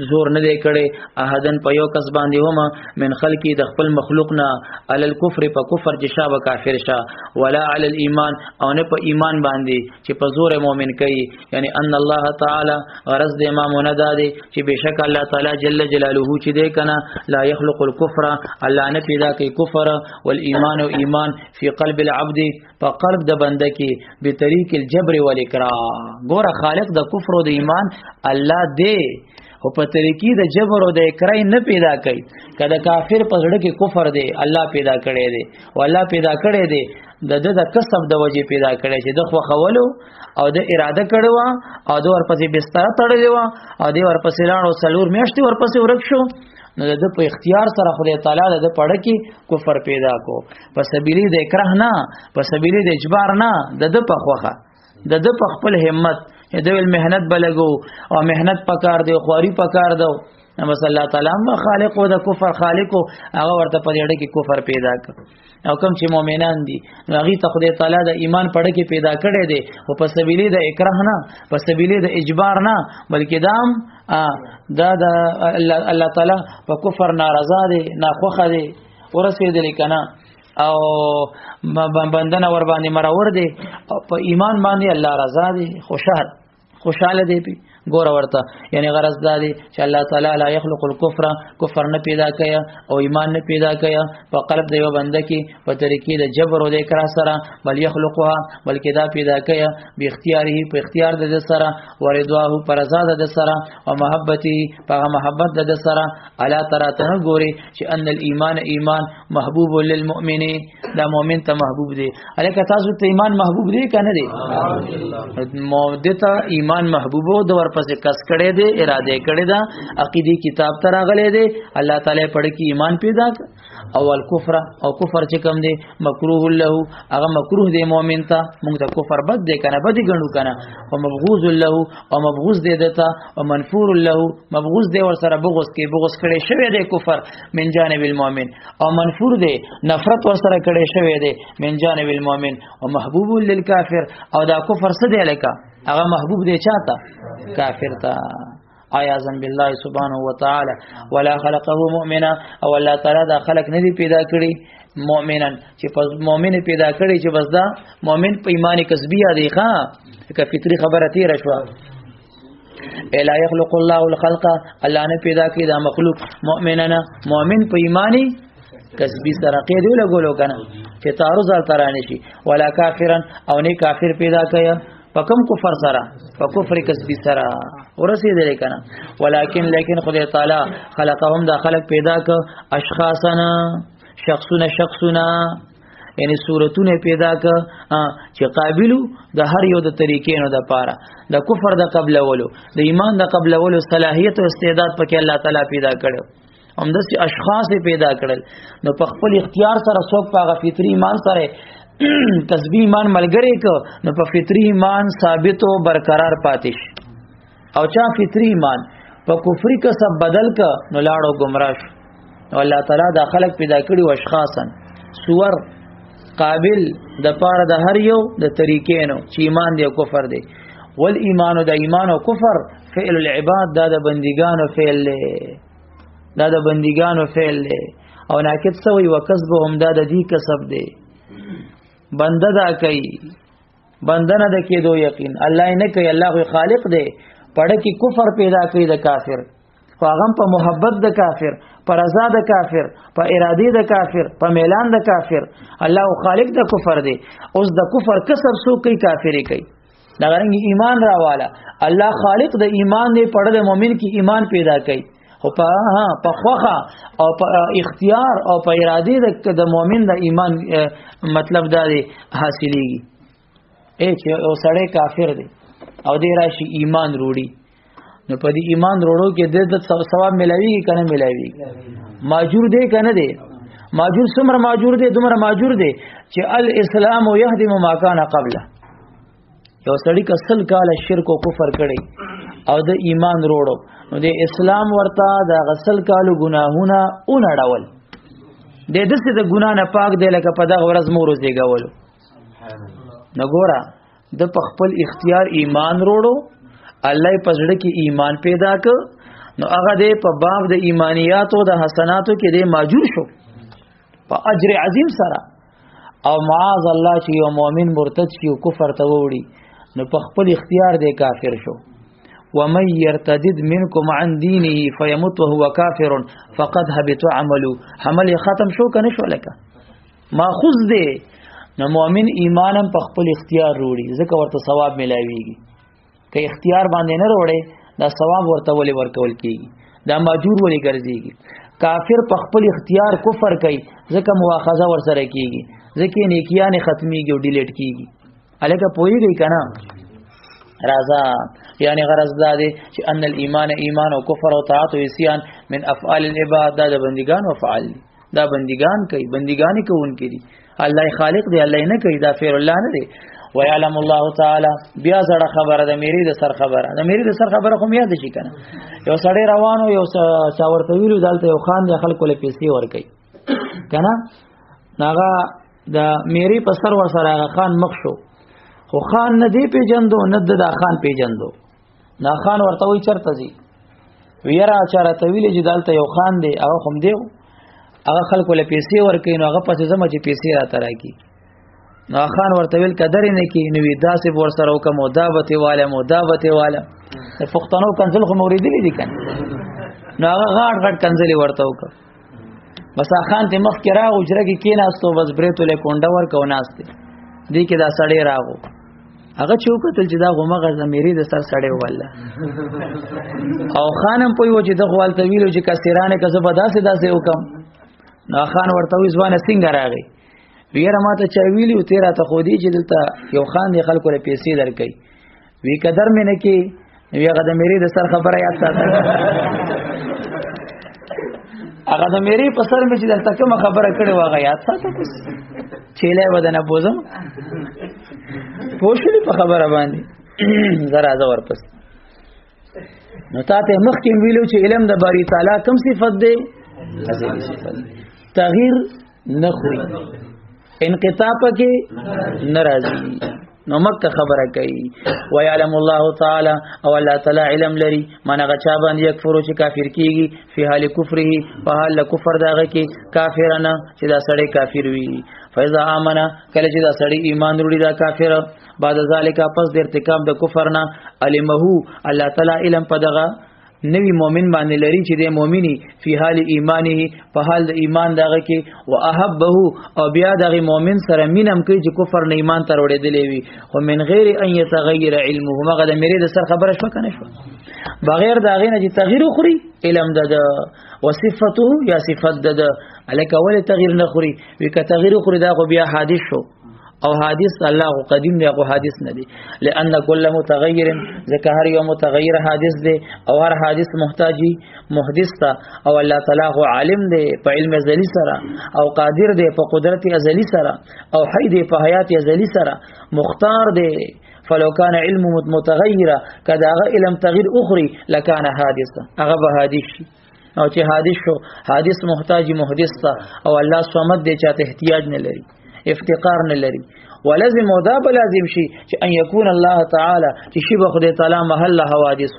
زور نه دی کړي احدن په یو کس باندې هما من خلقی د خپل مخلوق نه علی الکفر په کفر چې شابه کافر شه ولا علی الايمان او نه په ایمان باندې چې په زور مؤمن کوي یعنی ان الله تعالی غرض د امام نه دادي چې بشک الله تعالی جل جلاله چې دی کنه لا يخلق الكفر الله نه پیدا کوي کفر والایمان او ایمان فی قلب العبد په قلب د بنده کې به طریق الجبر والاکراه ګوره خالق د کفر او د ایمان الله دی او په طریقې د جبر او د اکراه نه پیدا کوي کله کافر په زړه کې کفر دی الله پیدا کړی دی او الله پیدا کړی دی د کسب د وجې پیدا کړی چې د خو خولو او د اراده کړو او د ورپسې بستر تړلی و او د ورپسې لاړو سلور میاشتې ورپسې ورک شو نو د په اختیار سره خدای تعالی د پړه کې کفر پیدا کو په سبیلی د اکراه نه په سبیلی د اجبار نه د په خوخه د په خپل همت د ول مهنت بلګو او مهنت پکار دی خواري پکار دی نو الله تعالی ما خالق او د کفر خالق هغه ورته په دې کې کفر پیدا کړ او کوم چې مؤمنان دي هغه ته خدای تعالی د ایمان پړه کې پیدا کړي دي او په سبیلی د اکراه نه په سبیلی د اجبار نه بلکې دام دا د الله تعالی په کفر ناراضه دي ناخوخه دي ورسېدل کنه او بندنه ور باندې مرور دي په ایمان باندې الله رضا دي خوشاله دي ګور ورته یعنی غرض دادي چې الله تعالی لا يخلق الكفر کفر نه پیدا کیا او ایمان نه پیدا کیا په قلب د یو بنده کې په طریقې د جبر او د اکراه سره بل يخلقها بلکې دا پیدا کیا به اختیاره په اختیار د سره ورضواه پر رضا د سره او محبتي په محبت د سره الا تراتن ګوري چې ان الايمان ایمان محبوب للمؤمنين دا مؤمن ته محبوب دی الکه تاسو ته ایمان محبوب دی کنه دی مودته ایمان محبوب او د ورپسې کس کړي دي اراده کړي دا عقيدي کتاب تر غلې دي الله تعالی پړ کې ایمان پیدا او الکفر او کفر چې کوم دی مکروه له هغه مکروه دی مؤمن ته موږ ته کفر بد دی کنه بد ګڼو کنه او مبغوض له او مبغوض دی دته او منفور له مبغوض دی ور سره بغوض کې بغوض کړي شوی دی کفر من جانب المؤمن او منفور دی نفرت ور سره کړي شوی دی من جانب المؤمن او محبوب للکافر او دا کفر څه دی لکه هغه محبوب دی چاته کافر ته عیاذا بالله سبحانه وتعالى ولا خلقه مؤمنا او الله تعالی دا خلق نه دی پیدا کړی مؤمنن چې پس مؤمن پیدا کړی چې بس دا مؤمن په ایمان کسبی دی ښا که فطری خبره تیر شو الا يخلق الله الخلق الله نه پیدا کړی دا مخلوق مؤمننا مؤمن په ایمانی کسبی سره قید لګولو کنه چې تعرض ترانه شي ولا کافرن او نه کافر پیدا کړي فکم کفر سره فکفر کسبی سره ورسېدل کنه لیکن خدای تعالی خلقهم دا خلق پیدا ک اشخاصنا شخصنا یعنی صورتونه پیدا ک چې قابلو د هر یو د طریقې نو د پاره د کفر د قبل ولو د ایمان د قبل ولو صلاحیت او استعداد پکې الله تعالی پیدا کړو همداسې اشخاص پیدا کړل نو په خپل اختیار سره څوک په فطری ایمان سره کسبی ایمان ملګری کو نو په فطری ایمان ثابت او برقرار پاتش او چا فطری ایمان په کفر کسب بدل ک نو لاړو گمراه او الله تعالی دا خلق پیدا کړي او اشخاصن صور قابل د پاره د هر یو د طریقې نو چې ایمان دی او کفر دی ول ایمان او د ایمان او کفر فعل العباد دا د بندګانو فعل دا د بندګانو فعل او ناکد سوی وکسبهم دا د دې کسب دی بنده دا کوي بنده نه د کېدو یقین الله نه کوي الله خالق دی پړه کې کفر پیدا کوي د کافر فاغم په محبت د کافر پر رضا د کافر په اراده د کافر په میلان د کافر الله خالق د کفر دی اوس د کفر کسب سو کوي کافری کوي دا غرنګ ایمان راواله الله خالق د ایمان دی پړه د مؤمن کې ایمان پیدا کوي او په خوخه او په اختیار او په اراده د مؤمن د ایمان مطلب دا دی حاصلېږي چې او سړی کافر دی او دې راشي ایمان وروړي نو په دې ایمان وروړو کې د ثواب ملوي کنه ملوي ماجور دی کنه دی ماجور څومره ماجور دی دومره ماجور دی چې الاسلام يهدم ما كان قبله یو سړی کسل کاله شرک او کفر کړي او د ایمان وروړو نو د اسلام ورته د غسل کالو گناهونه اونړول د دسته د ګنا نه پاک دی لکه په دغه ورځ مور زیګولو نو ګوره د خپل اختیار ایمان وروړو الله په زړه کې ایمان پیدا ک نو هغه د په باب د ایمانیات او د حسناتو کې د ماجور شو په اجر عظیم سره او معاذ الله چې یو مؤمن مرتد شي او کفر ته وړي نو په خپل اختیار د کافر شو ومن يرتد منكم عن دينه فيمت وهو كافر فقد هبط عمله عمل ختم شو کنه شو لکه ماخذ دی نو مؤمن ایمانم په خپل اختیار وروړي ځکه ورته ثواب ملایويږي که اختیار باندې نه وروړي دا ثواب ورته ولې ورکول کیږي دا ماجور ولې ګرځيږي کافر په خپل اختیار کفر کوي ځکه مواخذه ور سره کیږي ځکه نیکیان ختميږي او ډیلیټ کیږي الکه پويږي کنه رازا یعنی غرض دا دی چې ان الايمان ایمان او کفر او طاعت او عصيان من افعال العباد دا بندگان او فعال دا بندگان کوي بندگانی کوونکې دي الله خالق دی الله نه کوي دا فعل الله نه دی ويعلم الله تعالی بیا زړه خبره د میری د سر خبره د میری د سر خبره خو یاد شي کنه یو سړی روانو یو چا ورته ویلو دالته یو خان د خلکو له پیسې ور کوي کنه ناغه د میری په سر ور سره خان مخ شو خو خان نه دی پیجندو نه د خان پیجندو نا خان ورته وی چرته زی ویرا چرته ویلې چې دالته یو خان دی هغه هم دیو هغه خلکو له پیسې ور کوي نو هغه پسې زما چې پیسې را تراکی نو خان ورته ویل قدر نه کی نو داسې ور سره وکم مدابته والا د فختانو کنزل خو موریدلی دي کنه نو هغه غاټ کنزلی ورته وک بس خان ته مخ کې را اوجره کې کیناستو بس بریتو له کونډه ور کو ناشته دې کې دا سړی راغو هغه چوکتل چې دا غومغه زمیری د سر سړی والله او خانم په یو چې د غوال طویل چې کثیرانه کزه بداسه وکم نو خان ورته وې ځوانه څنګه راغی ویره ماته چا ویلی او تیرا ته خودي چې دلته یو خان دی خلکو له پیسې درکې وی قدر مې نه کې وی هغه د میری د سر خبره یاد ساته هغه د مېری په سر مې چې دلته کوم خبره کړې واغه یاد ساته چيله ودانه بوزم پوښتنه په خبره باندې زرا زور پس نو تاسو مخکې ویلو چې علم د باری تعالی کوم صفت دی ازلی صفت تغییر نخوري انقطاع پکې ناراضي نو مکه خبره کوي ويعلم الله تعالی او الله تعالی علم لري معنی غچا باندې یکفر چې کافر کیږي په حال کفره په حال کفر داغه کې کافرانه چې دا سړی کافر وي فاذا امنه کله چې دا سړی ایمان وروړي دا کافر بعد ذالک پس د ارتکاب د کفر نه علمه الله تعالی علم پدغه نوی مومن باندې لري چې د مومنی په حال ایمانه په حال د ایمان دغه کې واحبه او بیا دغه مومن سره مینم کوي چې کفر نه ایمان تر وړېدلې وي خو من غیر ان يتغير علمه مغه د مری د سر خبره شو کنه شو بغیر دغه نه چې تغییر خوري علم د وصفته یا صفت د الک اول تغییر نه خوري وی که تغییر خوري دا خو بیا حادث شو او حادث الله قدیم دی او حادث نه دی لئن کل متغیر ذکر هر یو متغیر حادث دی او هر حادث محتاجی محدث تا او الله تعالی هو عالم دی په علم ازلی سره او قادر دی په قدرت ازلی سره او حی دی په حیات ازلی سره مختار دی فلو كان علم متغیرا کدا علم تغییر اخری لکان حادث هغه به حادث شي او چې حادث شو حادث محتاجی محدث تا او الله صمد دی چاته احتیاج نه لري افتقار نه لري ولازم او دا لازم شي چې ان يكون الله تعالی چې شی به خدای تعالی محل حوادث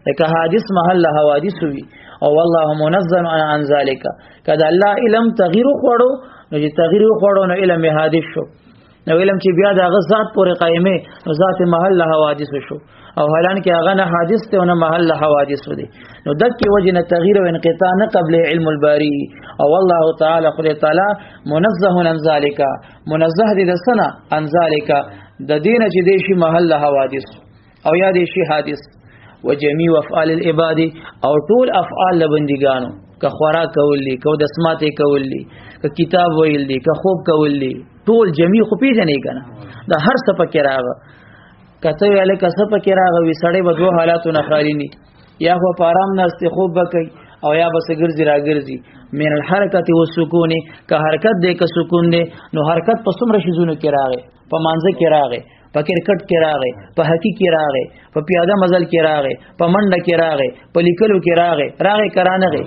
لکه حادث محل حوادث وي او والله منزل عن ذلك کدا الله علم تغییر خوړو نو چې تغییر خوړو نو علم حادث شو نو علم چې بیا د غزاد پورې قائمه نو ذات محل حوادث شو او حالان کې هغه نه حادث ته نه محل حوادث دي نو دکې وجنه تغییر او انقطاع نه قبل علم الباری او الله تعالی خدای تعالی منزه عن ذلك منزه دي د سنه عن ذلك د دین چې د شي محل حوادث او یا د شي حادث وجميع افعال العباد او ټول افعال لبندګانو که خوراک کولی که د سماته کولی که کتاب ویل دي که خوب کولی ټول جميع خو پیژنې کنه دا هر څه پکې راغله کته ویاله کسه پکې راغوي سړی به دوه حالاتو نه خالی ني یا خو په آرام نهسته خوب وکي او یا بس ګرځي راګرځي من الحرکت والسکون که حرکت دې که سکون دې نو حرکت په څومره شیزونو کې راغی په مانځه کې راغی په کرکټ کې راغی په هکی کې راغی په پیاده مزل کې راغی په منډه کې راغی په لیکلو کې راغی کرانه غي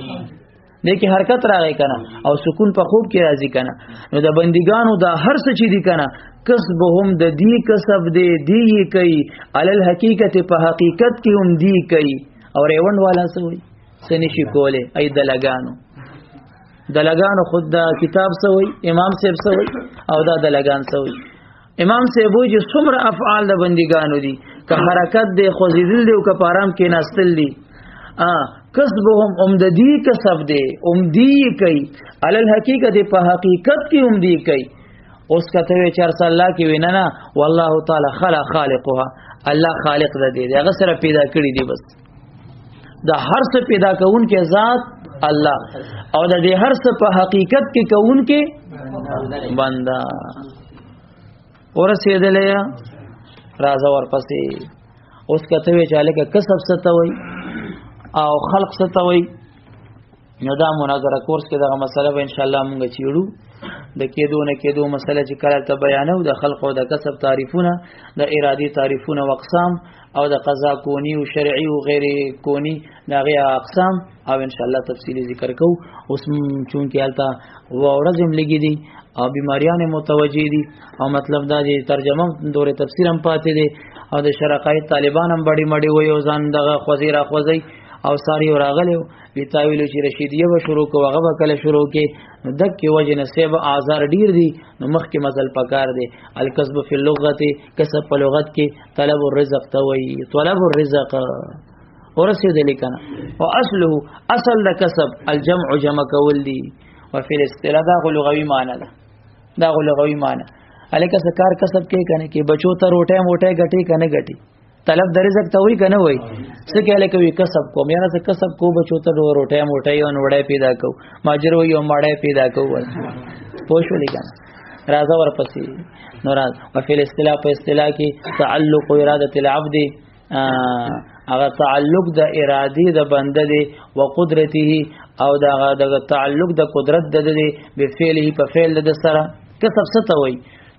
دغه حرکت راغی کنه او سکون په خوب کې راځي کنه نو د بندګانو دا هر څه چې دي کنه کسبهم د دې کسب دی کوي علل حقیقت په حقیقت کې هم دی کوي او ریوند والا سوی سنشي کوله ای دلګانو خود دا کتاب سوی امام صاحب سوی او دا دلګان سوی امام صاحب وی چې څومره افعال د بندګانو دي که حرکت دی خوځیدل دی او که پارام کې ناستل دي کسبهم امددی کسب دی امدی کوي علل حقیقت په حقیقت کې امدی کوي اوس کته وی چر الله کې وینا والله تعالی خالقها الله خالق دی هغه سره پیدا کړی دی بس دا هر څه پیدا کون کې ذات الله او د دې هر څه په حقیقت کې کون کې بندا ورسېدلې راځه ورپسې اوس کته وی چاله کې کسب ستوي او خلق ستوي نو دا مناظره کورس کې دغه مسله به ان شاء الله مونږ چیړو د کېدو نه کېدو مسله چې کله ته بیانو د خلق او د کسب تعریفونه د ارادي تعریفونه او اقسام او د قضا کونی او شرعي او غیر کونی دغه اقسام او ان شاء الله تفصیلی ذکر کو اوس چون کې التا ورځم لګی دي او بیماریان متوجی دي او مطلب دا چې ترجمه دوره تفسیر هم پاتې دي او د شرقای طالبان هم بڑی مړی وي او ځان دغه خوځیرا خوځي او ساری راغله وی تاویل چې رشیدیه به شروع کو هغه به کله شروع کې نو دک وجه نسب اعذار ډیر دي نو مخ کې مزل پکار دي الکسب فی اللغت کسب په لغت کې طلب الرزق توي طلب الرزق ورسید لیکنه او اصله اصل د کسب الجمع جمع کول دي وفي الاصطلاح دا لغوي معنی دا لغوي معنی الکه سکار کسب کې کنه کې بچو ته روټه موټه غټي کنه غټي طلب د رزق ته وای کنه وای څه کې الکه وی کسب کو مې نه کسب کو بچو ته روټه موټه یو نوړې پیدا کو ماجر وای یو ماړې پیدا کو پوښو لیکنه راځه ورپسې نو راز وفي الاصطلاح په اصطلاح کې تعلق اراده العبد هغه تعلق د ارادي د بنده دی او قدرته او دا تعلق د قدرت د بفعله په فعل د سره کسب څه ته وای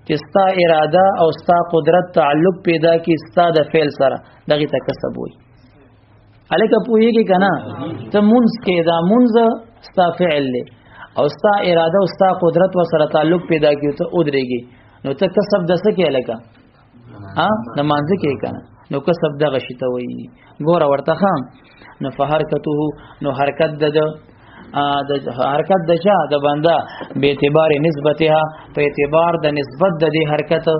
چې ستا اراده او ستا قدرت تعلق پیدا کی ستا د فعل سره دغه ته کسب وای الکه پوهیږي کنه ته منځ کې دا منځ ستا فعل له او ستا اراده او ستا قدرت و سره تعلق پیدا کیو ته ودرېږي نو ته کسب د څه کې الکه د مانځ کې کنه نو کسب دغه شی ته وای ګوره ورته خام نو فحرکته نو حرکت د حرکت د چا د بنده به اعتبار نسبتها په اعتبار د نسبت د دې حرکت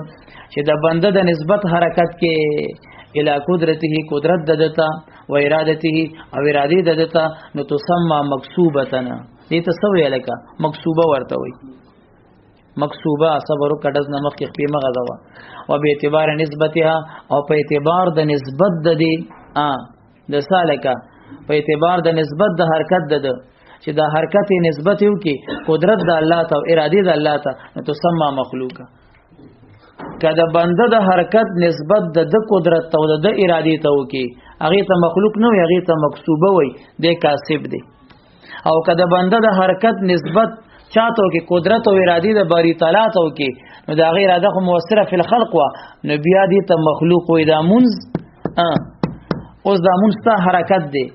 چې د بنده د نسبت حرکت کې الی قدرته قدرت ددتا و ارادته او اراده ددتا نو تسمى مکسوبتنا دې ته څه ویل کا مکسوبه ورته وي مکسوبه صبر کډز نمخ کې خپې مغزوا او به اعتبار نسبتها او په اعتبار د نسبت د دې د سالکا په اعتبار د نسبت د حرکت د چې د حرکت نسبت یو کې قدرت د الله ته او اراده د الله ته نو تسمى مخلوقه کله بنده د حرکت نسبت د قدرت او د اراده ته وکي هغه ته مخلوق نه وي هغه ته مکسوبه وي د کاسب دی او کله بنده د حرکت نسبت چاته کې قدرت او اراده د باری تعالی ته وکي نو د غیر اراده خو موثره فی الخلق وا نو بیا دې ته مخلوق وي د منز اوس د منز ته حرکت دی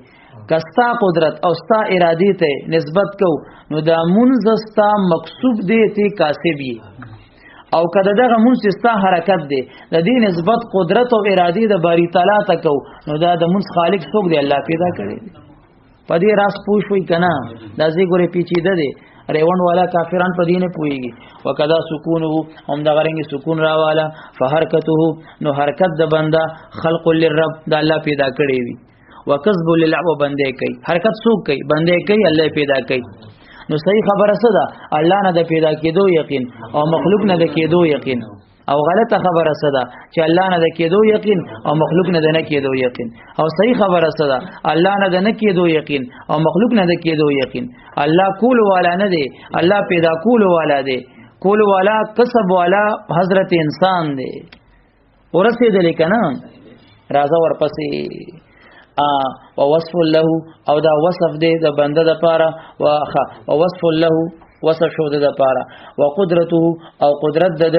کستا قدرت او ستا اراده ته نسبت کو نو د منز ستا مکسوب دی ته کاسبی او کله دغه منځ ستا حرکت دی د دې نسبت قدرت او اراده د باری تعالی ته کو نو دا د منځ خالق څوک دی الله پیدا کړی دی په دې راس پوښوي کنه دا زی ګوره پیچیده دی ریوان والا کافران په دې نه پويږي وکدا سکونه هم دغه رنګ سکون راواله فحرکته نو حرکت د بنده خلق للرب د الله پیدا کړی وي وکسب للعب بنده کوي حرکت څوک کوي بنده کوي الله پیدا کوي نو صحیح خبره څه ده الله نه د پیدا کېدو یقین او مخلوق نه د کېدو یقین او غلطه خبره څه ده چې الله نه د کېدو یقین او مخلوق نه د نه کېدو یقین او صحیح خبره څه ده الله نه د نه کېدو یقین او مخلوق نه د کېدو یقین الله کول والا نه دی الله پیدا کول والا دی کول والا کسب والا حضرت انسان دی ورسېدل کنه راځه ورپسې او وصف له او دا وصف دی د بنده د پاره او وصف له وصف شو د پاره او قدرته او قدرت د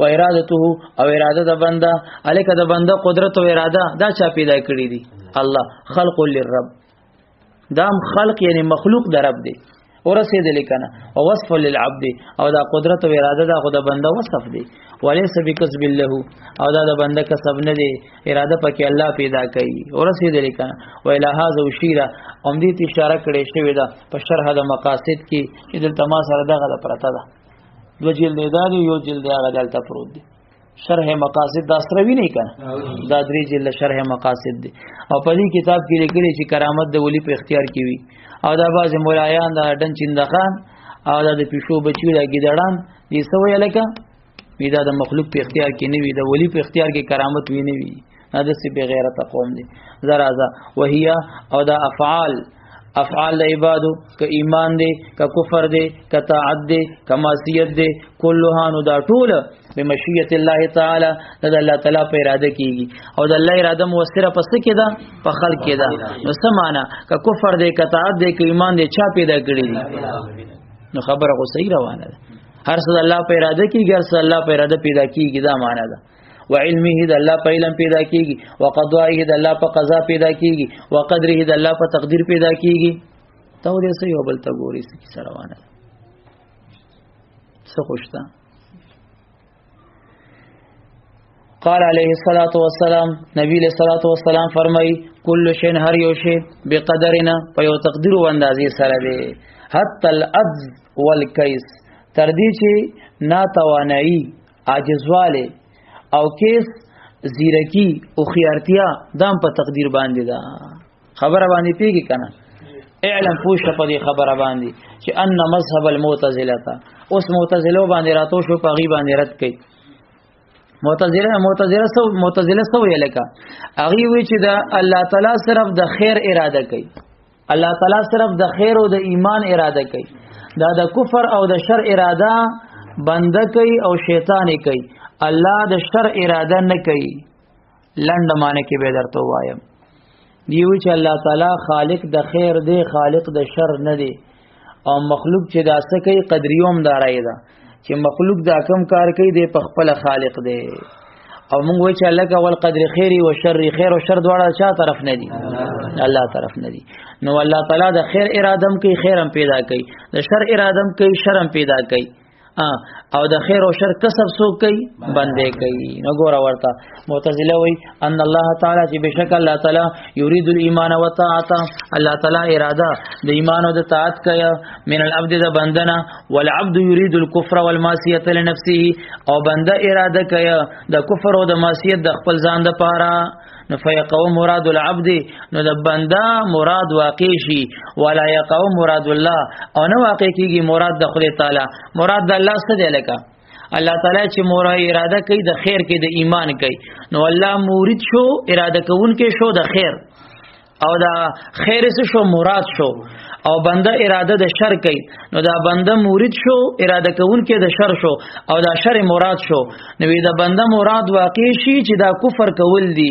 و ارادته او اراده د بنده الکه د بنده قدرت او اراده دا چا پیدا کړی دي الله خلق للرب دام خلق یعنی مخلوق د رب دی ورسېدل کنه او وصف للعبد او دا قدرت او اراده دا خود بنده وصف دی وليس بكسب له او دا د بنده کسب نه دی اراده پکې الله پیدا کوي ورسېدل کنه و الى هذا وشيره هم دې اشاره کړې شوې ده په شرح د مقاصد کې چې دلته ما سره دغه پرته ده دو جلد دی یو جلد هغه دلته پروت دی شرح مقاصد دا سروي نه کنه دا درې جلد شرح مقاصد دی او په دې کتاب کې لیکلي چې کرامت د ولی په اختیار کې وي او دا باز مولایان دا ډن چندخان او دا د پښو بچو دا ګډړان دې سوې لکه پیدا د مخلوق په اختیار کې نه وي د ولی په اختیار کې کرامت وي نه وي دا څه به غیرت قوم دي زرازه وهي او دا افعال عبادو ک ایمان دی ک کفر دی ک طاعت دی ک معصیت دی کلها نو دا ټول بمشیت الله تعالی د الله تعالی په اراده کیږي او د الله اراده موثره پس کې ده په خلق کې ده نو سمانا ک کفر دی ک طاعت دی ک ایمان دی چا پیدا کړی دی نو خبره خو صحیح روانه ده هر څه الله په اراده کیږي هر څه الله په اراده پیدا کیږي دا معنا ده وعلمه د الله په علم پیدا کیږي وقضائه د الله په قضا پیدا کیږي وقدره د الله په تقدیر پیدا کیږي ته دې څه یو بل ته ګوري څه کی سره روانه څه خوشتا قال عليه الصلاه والسلام نبی له صلوات و سلام فرمای کل شین هر یو شی بقدرنا په یو تقدیر و اندازې سره دی حتی العجز والکیس تر دې چې ناتوانایی عاجزواله او کیس زیرکی او خیارتیا دام په تقدیر باندې دا خبره باندې پیږي کنه اعلم پوښ په دې خبره باندې چې ان مذهب المعتزله اوس معتزله باندې راتو شو په غي باندې رد کړي معتزله سو یې لکه اغي وی چې دا الله تعالی صرف د خیر اراده کوي الله تعالی صرف د خیر او د ایمان اراده کوي دا د کفر او د شر اراده بنده کوي او شیطان کوي الله د شر اراده نه کوي لنډ معنی کې به درته وایم دیوی چې الله تعالی خالق د خیر دی خالق د شر نه دی او مخلوق چې دا څه کوي قدریوم دارای دا چې مخلوق دا کم کار کوي دی په خپل خالق دی او موږ وایو چې الله کول قدر خیری او شر خیر او شر دواړه چا طرف نه دي الله طرف نه دي نو الله تعالی د خیر ارادم کوي خیرم پیدا کوي د شر ارادم کوي شرم پیدا کوي او د خیر او شر کسب سو کوي بندې کوي نو ګور ورته معتزله وای ان الله تعالی چې بشک الله تعالی یرید الايمان والطاعه الله تعالی اراده د ایمان او د طاعت کوي من العبد د بندنا والعبد يريد الكفر والمعصيه لنفسه او بنده اراده کوي د کفر او د معصیت د خپل ځان د پاره نو فیقو مراد العبد نو د بنده مراد واقع شي ولا یقو مراد الله او نو واقع کیږي مراد د خدای تعالی مراد د الله څخه دی لکه الله تعالی چې مراد اراده کوي د خیر کې د ایمان کوي نو الله مرید شو اراده کوونکې شو د خیر او دا خیر څه شو مراد شو او بنده اراده د شر کوي نو دا بنده مرید شو اراده کوونکې د شر شو او دا شر مراد شو نو دا بنده مراد واقع شي چې دا کفر کول دي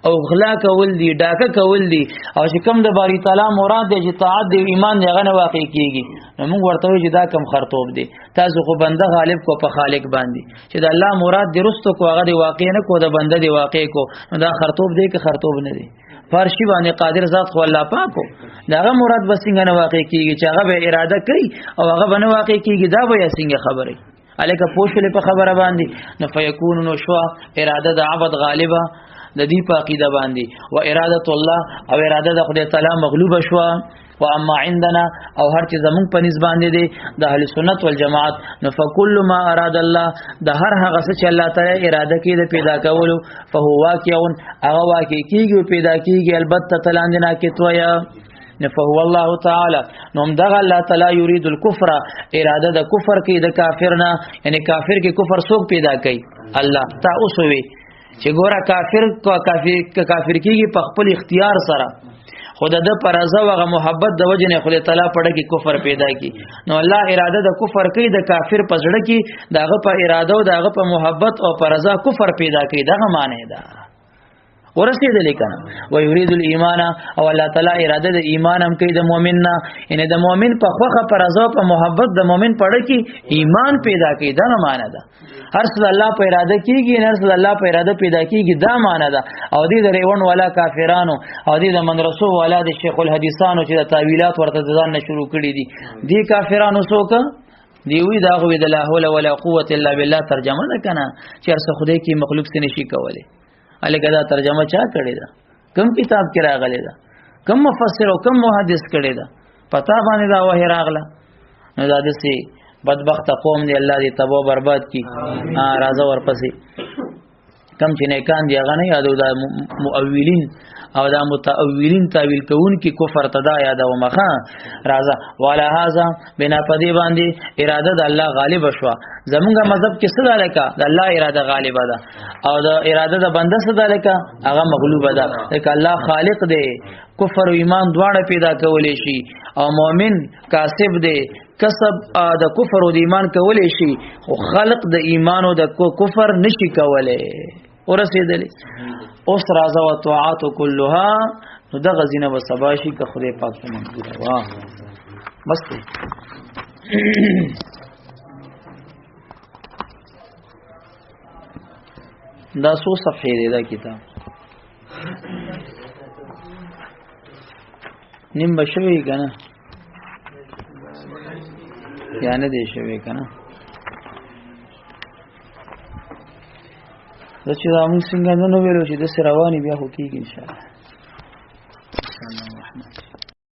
او غلا کول دي ډاکه کول دي او چې کوم د باری تعالی مراد دی چې طاعت دی ایمان دی غنه واقع کیږي نو موږ ورته وایو چې دا کم خرطوب دی تاسو خو بنده غالب کو په خالق باندې چې د الله مراد دی رستو کو هغه دی واقع نه کو د بنده دی واقع کو نو دا خرطوب دی که خرطوب نه دی فرشي باندې قادر ذات خو الله پاکو داغه مراد بسنګ نه واقع کیږي چې هغه به اراده کوي او هغه به نه واقع کیږي دا به څنګه خبره الکه پوښتنه په خبره باندې نو فیکون نو شوا اراده د عبد غالبا د دې په عقیده باندې و اراده الله او اراده د خدای تعالی مغلوب شوا و اما عندنا او هر چې زمون په نسبت باندې دي د اهل سنت والجماعت نو فكل ما اراد الله د هر هغه څه چې الله تعالی اراده کوي د پیدا کولو فهو واقع هغه واقع کیږي پیدا کیږي البته تلاندنا کې تویا فهو الله تعالی نو دغه الله تعالی یرید الكفر اراده د کفر کې د کافرنا یعنی کافر کې کفر څوک پیدا کوي الله تا اوسوي چې ګوره کافر کېږي په خپل اختیار سره خود د پرزه وغه محبت د وجنه خدای تعالی پړه کې کفر پیدا کی نو الله اراده د کفر کوي د کافر پزړه کې داغه په اراده او داغه په محبت او پرزه کفر پیدا کوي دغه معنی ده ورسېدل کنه و یرید الايمان او الله تعالی اراده د ایمان هم کوي د مؤمننا ان د مؤمن په خوخه پرزه په محبت د مؤمن پړه کې ایمان پیدا کوي دغه معنی ده هر څه الله په اراده کیږي هر څه الله په اراده پیدا کیږي دا معنی ده او دې د ریون والا کافرانو او دې د مدرسو والا د شیخ الحدیثانو چې د تعویلات ورته ځان نه شروع کړي دي دې کافرانو څوک دی وی دا غوې د لا حول ولا قوت الا بالله ترجمه ده کنه چې هر څه خدای کې مخلوق څه نشي کولای الګا دا ترجمه چا کړی دا کوم کتاب کې راغلی دا کوم مفسر او کوم محدث کړی دا پتا باندې دا وه راغله نو دا دسي بدبخت قوم دی الله دې تباہ برباد کی راځه ورپسې کم چې نه کان دی هغه نه یادو دا مؤولین او دا متأولین تاویل کون کی کفر تدا یاد او مخه راځه والا هاذا بنا پدی باندې اراده د الله غالب شوا زمونږه مذهب کې څه دالکا د الله اراده غالب ده او د اراده د بنده څه دالکا هغه مغلوب ده لکه الله خالق دی کفر او ایمان دواړه پیدا کولې شي او مؤمن کاسب دی کسب د کفر او د ایمان کولې شي خو خلق د ایمان او د کفر نشي کولې ورسېدلې اوس راځه او طاعات كلها نو د غزینه و سباشي که خدای پاک ته منظور واه بس دا سو صفحې دی دا کتاب نیم بشوي کنه یا نه دی شوی کنه دا چې دا موږ څنګه نن ویلو چې د سروانی بیا هو کېږي ان شاء الله